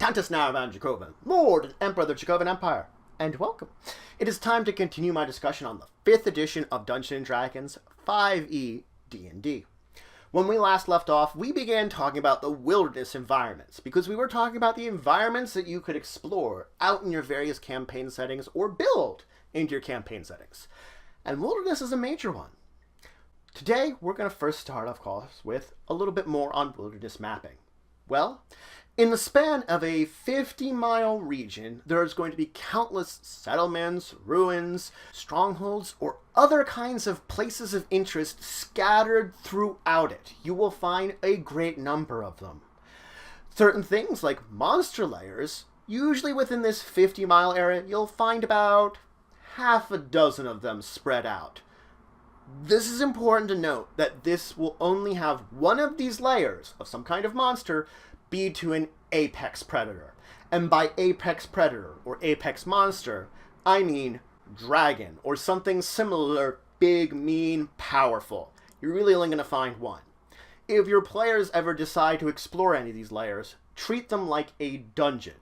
Countess Naravan Dracovin, Lord and Emperor of the Dracovin Empire, and welcome. It is time to continue my discussion on the 5th edition of Dungeons & Dragons 5e D&D. When we last left off, we began talking about the wilderness environments, because we were talking about the environments that you could explore out in your various campaign settings or build into your campaign settings. And wilderness is a major one. Today, we're going to first start, of course, with a little bit more on wilderness mapping. Well, in the span of a 50-mile region, there is going to be countless settlements, ruins, strongholds, or other kinds of places of interest scattered throughout it. You will find a great number of them. Certain things like monster layers, usually within this 50-mile area, you'll find about half a dozen of them spread out. This is important to note that this will only have one of these layers of some kind of monster be to an apex predator. And by apex predator or apex monster, I mean dragon or something similar, big, mean, powerful. You're really only going to find one. If your players ever decide to explore any of these layers, treat them like a dungeon.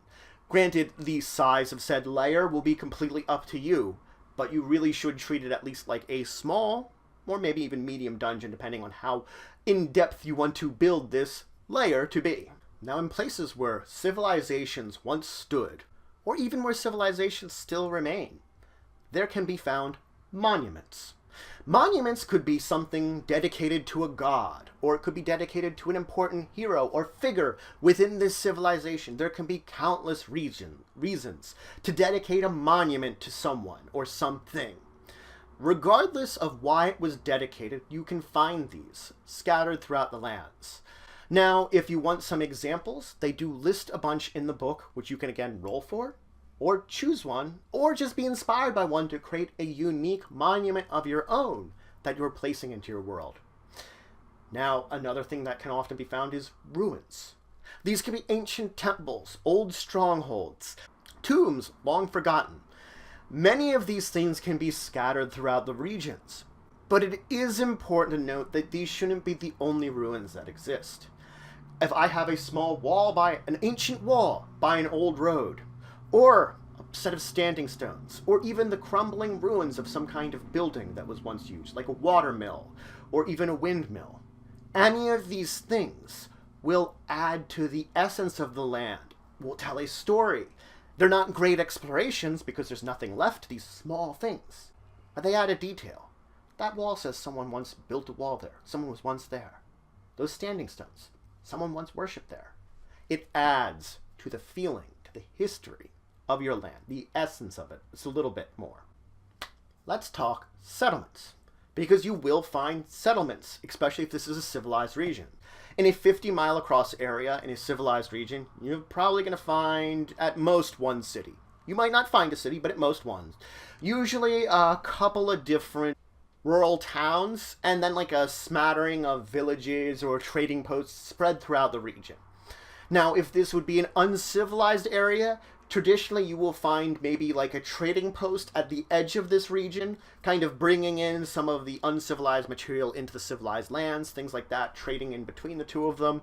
Granted, the size of said layer will be completely up to you, but you really should treat it at least like a small, or maybe even medium dungeon, depending on how in-depth you want to build this layer to be. Now, in places where civilizations once stood, or even where civilizations still remain, there can be found monuments. Monuments could be something dedicated to a god, or it could be dedicated to an important hero or figure within this civilization. There can be countless reasons to dedicate a monument to someone or something. Regardless of why it was dedicated, you can find these scattered throughout the lands. Now, if you want some examples, they do list a bunch in the book, which you can again roll for, or choose one, or just be inspired by one to create a unique monument of your own that you're placing into your world. Now, another thing that can often be found is ruins. These can be ancient temples, old strongholds, tombs long forgotten. Many of these things can be scattered throughout the regions, but it is important to note that these shouldn't be the only ruins that exist. If I have a small wall by an ancient wall by an old road, or a set of standing stones, or even the crumbling ruins of some kind of building that was once used, like a water mill, or even a windmill, any of these things will add to the essence of the land, will tell a story. They're not great explorations because there's nothing left to these small things, but they add a detail. That wall says someone once built a wall there. Someone was once there. Those standing stones, someone once worshipped there. It adds to the feeling, to the history of your land, the essence of it. It's a little bit more. Let's talk settlements, because you will find settlements, especially if this is a civilized region. In a 50-mile across area in a civilized region, you're probably going to find at most one city. You might not find a city, but at most one. Usually a couple of different rural towns, and then like a smattering of villages or trading posts spread throughout the region. Now, if this would be an uncivilized area, traditionally you will find maybe like a trading post at the edge of this region, kind of bringing in some of the uncivilized material into the civilized lands, things like that, trading in between the two of them.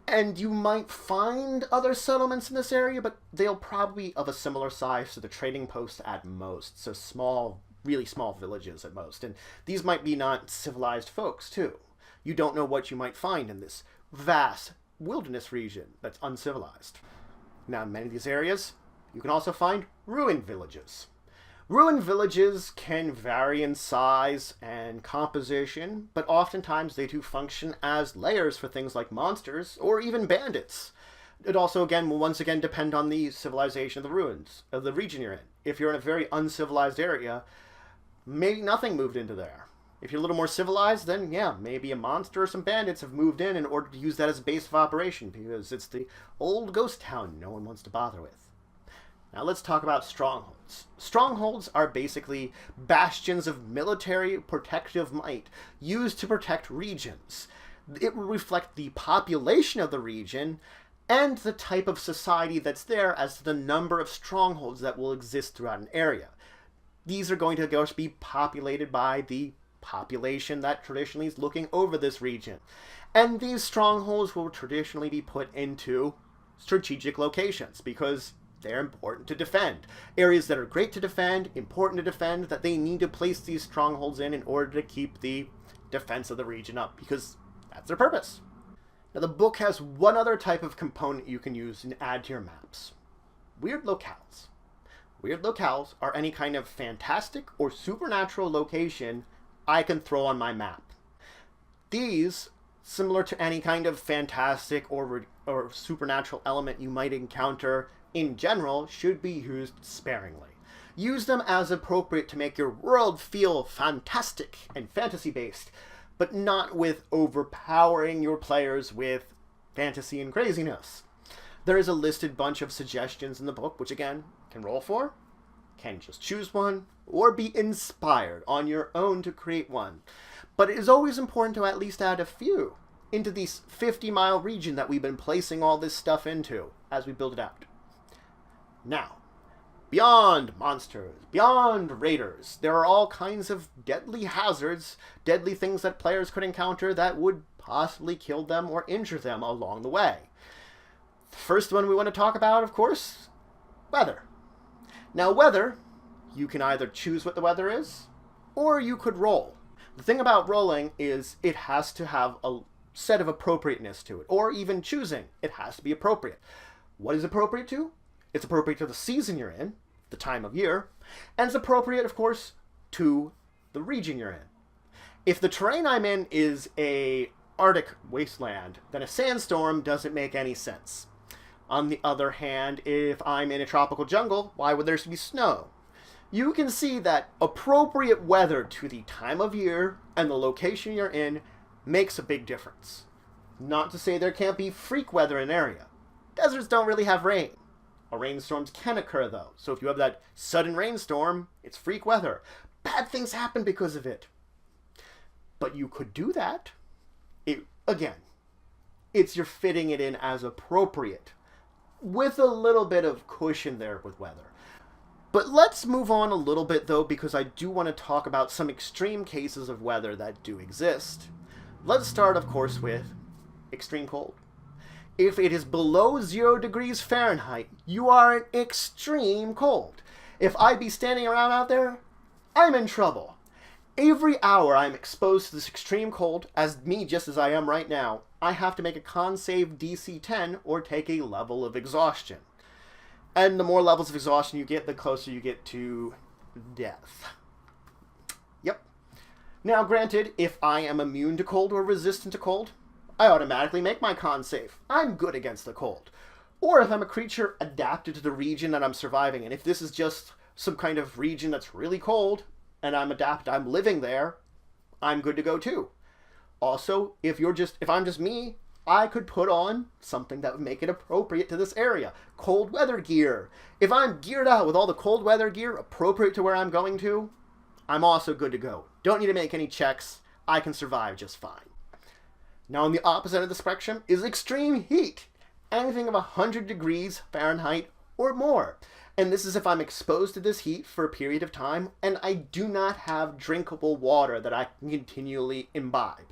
And you might find other settlements in this area, but they'll probably be of a similar size to the trading post at most, so small, really small villages at most. And these might be not civilized folks too. You don't know what you might find in this vast wilderness region that's uncivilized. Now, in many of these areas, you can also find ruined villages. Ruined villages can vary in size and composition, but oftentimes they do function as layers for things like monsters or even bandits. It also, again, will once again depend on the civilization of the ruins, of the region you're in. If you're in a very uncivilized area, maybe nothing moved into there. If you're a little more civilized, then yeah, maybe a monster or some bandits have moved in order to use that as a base of operation, because it's the old ghost town no one wants to bother with. Now let's talk about strongholds. Strongholds are basically bastions of military protective might used to protect regions. It will reflect the population of the region and the type of society that's there as to the number of strongholds that will exist throughout an area. These are going to be populated by the population that traditionally is looking over this region. And these strongholds will traditionally be put into strategic locations because they're important to defend. Areas that are great to defend, important to defend, that they need to place these strongholds in order to keep the defense of the region up, because that's their purpose. Now, the book has one other type of component you can use and add to your maps. Weird locales. Weird locales are any kind of fantastic or supernatural location I can throw on my map. These, similar to any kind of fantastic or supernatural element you might encounter in general, should be used sparingly. Use them as appropriate to make your world feel fantastic and fantasy-based, but not with overpowering your players with fantasy and craziness. There is a listed bunch of suggestions in the book, which again, can roll for, can just choose one, or be inspired on your own to create one. But it is always important to at least add a few into this 50-mile region that we've been placing all this stuff into as we build it out. Now, beyond monsters, beyond raiders, there are all kinds of deadly hazards, deadly things that players could encounter that would possibly kill them or injure them along the way. The first one we want to talk about, of course, weather. Now, weather, you can either choose what the weather is, or you could roll. The thing about rolling is it has to have a set of appropriateness to it, or even choosing, it has to be appropriate. What is appropriate to? It's appropriate to the season you're in, the time of year, and it's appropriate, of course, to the region you're in. If the terrain I'm in is a Arctic wasteland, then a sandstorm doesn't make any sense. On the other hand, if I'm in a tropical jungle, why would there be snow? You can see that appropriate weather to the time of year and the location you're in makes a big difference. Not to say there can't be freak weather in an area. Deserts don't really have rain. Rainstorms can occur, though. So if you have that sudden rainstorm, it's freak weather. Bad things happen because of it. But you could do that. Again, it's you're fitting it in as appropriate, with a little bit of cushion there with weather. But let's move on a little bit, though, because I do want to talk about some extreme cases of weather that do exist. Let's start, of course, with extreme cold. If it is below 0 degrees Fahrenheit, you are in extreme cold. If I be standing around out there, I'm in trouble. Every hour I'm exposed to this extreme cold, just as I am right now, I have to make a con save DC 10 or take a level of exhaustion. And the more levels of exhaustion you get, the closer you get to death. Yep. Now, granted, if I am immune to cold or resistant to cold, I automatically make my con save. I'm good against the cold. Or if I'm a creature adapted to the region that I'm surviving, and if this is just some kind of region that's really cold, and I'm adapted, I'm living there, I'm good to go too. Also, if I'm just me, I could put on something that would make it appropriate to this area. Cold weather gear. If I'm geared out with all the cold weather gear appropriate to where I'm going to, I'm also good to go. Don't need to make any checks. I can survive just fine. Now, on the opposite end of the spectrum is extreme heat. Anything of 100 degrees Fahrenheit or more. And this is if I'm exposed to this heat for a period of time and I do not have drinkable water that I can continually imbibe.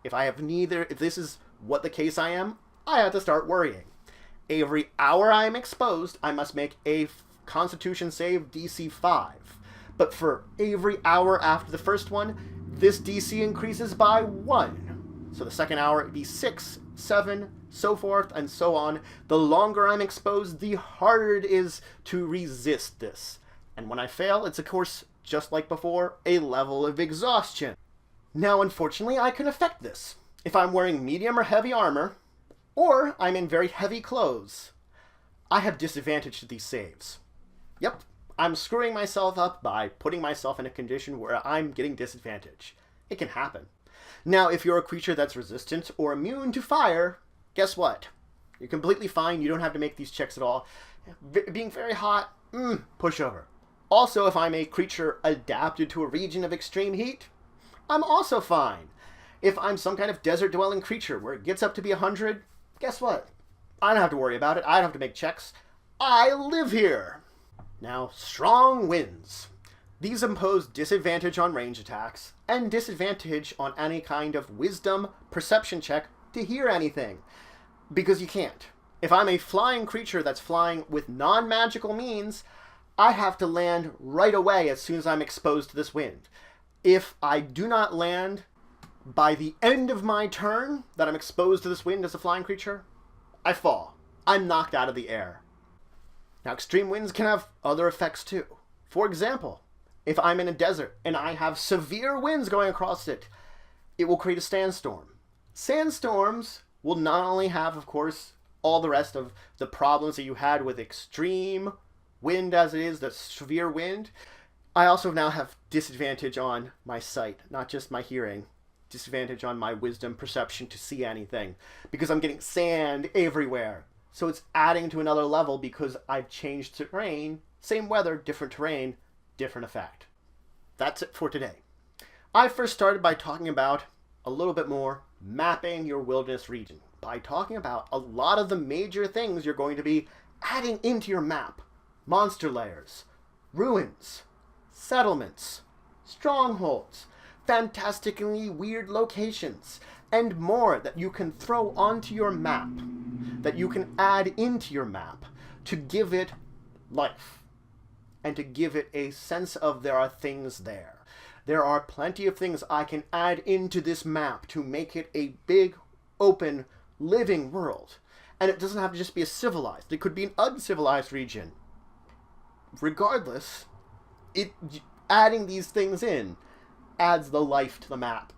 If this is what the case I am, I have to start worrying. Every hour I am exposed, I must make a Constitution save DC 5. But for every hour after the first one, this DC increases by 1. So the second hour, it'd be 6, 7, so forth and so on. The longer I'm exposed, the harder it is to resist this. And when I fail, it's of course, just like before, a level of exhaustion. Now, unfortunately, I can affect this. If I'm wearing medium or heavy armor, or I'm in very heavy clothes, I have disadvantage to these saves. Yep, I'm screwing myself up by putting myself in a condition where I'm getting disadvantage. It can happen. Now, if you're a creature that's resistant or immune to fire, guess what? You're completely fine. You don't have to make these checks at all. Being very hot, push over. Also, if I'm a creature adapted to a region of extreme heat, I'm also fine. If I'm some kind of desert-dwelling creature where it gets up to be 100, guess what? I don't have to worry about it. I don't have to make checks. I live here. Now, strong winds. These impose disadvantage on range attacks and disadvantage on any kind of wisdom perception check to hear anything. Because you can't. If I'm a flying creature that's flying with non-magical means, I have to land right away as soon as I'm exposed to this wind. If I do not land by the end of my turn that I'm exposed to this wind as a flying creature, I fall. I'm knocked out of the air. Now, extreme winds can have other effects too. For example, if I'm in a desert and I have severe winds going across it, it will create a sandstorm. Sandstorms will not only have, of course, all the rest of the problems that you had with extreme wind as it is, the severe wind. I also now have disadvantage on my sight, not just my hearing. Disadvantage on my wisdom perception to see anything, because I'm getting sand everywhere. So it's adding to another level because I've changed terrain. Same weather, different terrain, different effect. That's it for today. I first started by talking about a little bit more mapping your wilderness region, by talking about a lot of the major things you're going to be adding into your map. Monster layers, ruins, settlements, strongholds, fantastically weird locations, and more that you can throw onto your map, that you can add into your map to give it life, and to give it a sense of there are things there. There are plenty of things I can add into this map to make it a big, open, living world. And it doesn't have to just be a civilized. It could be an uncivilized region. Regardless, adding these things in adds the life to the map.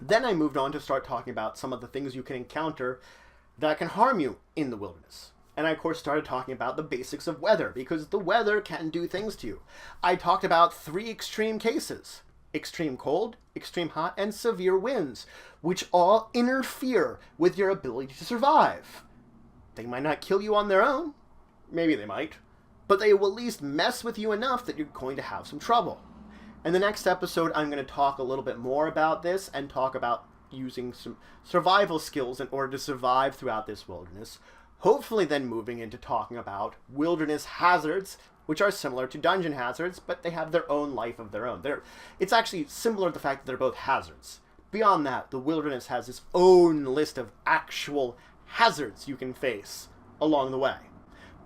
Then I moved on to start talking about some of the things you can encounter that can harm you in the wilderness. And I, of course, started talking about the basics of weather, because the weather can do things to you. I talked about 3 extreme cases: extreme cold, extreme hot, and severe winds, which all interfere with your ability to survive. They might not kill you on their own. Maybe they might. But they will at least mess with you enough that you're going to have some trouble. In the next episode, I'm going to talk a little bit more about this and talk about using some survival skills in order to survive throughout this wilderness. Hopefully then moving into talking about wilderness hazards, which are similar to dungeon hazards, but they have their own life of their own. It's actually similar to the fact that they're both hazards. Beyond that, the wilderness has its own list of actual hazards you can face along the way.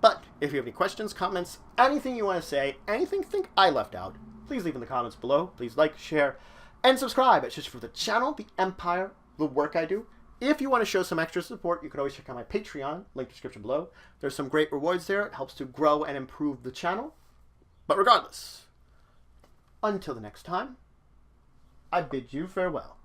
But if you have any questions, comments, anything you want to say, anything you think I left out, please leave in the comments below. Please like, share, and subscribe. It's just for the channel, the empire, the work I do. If you want to show some extra support, you can always check out my Patreon, link in the description below. There's some great rewards there. It helps to grow and improve the channel. But regardless, until the next time, I bid you farewell.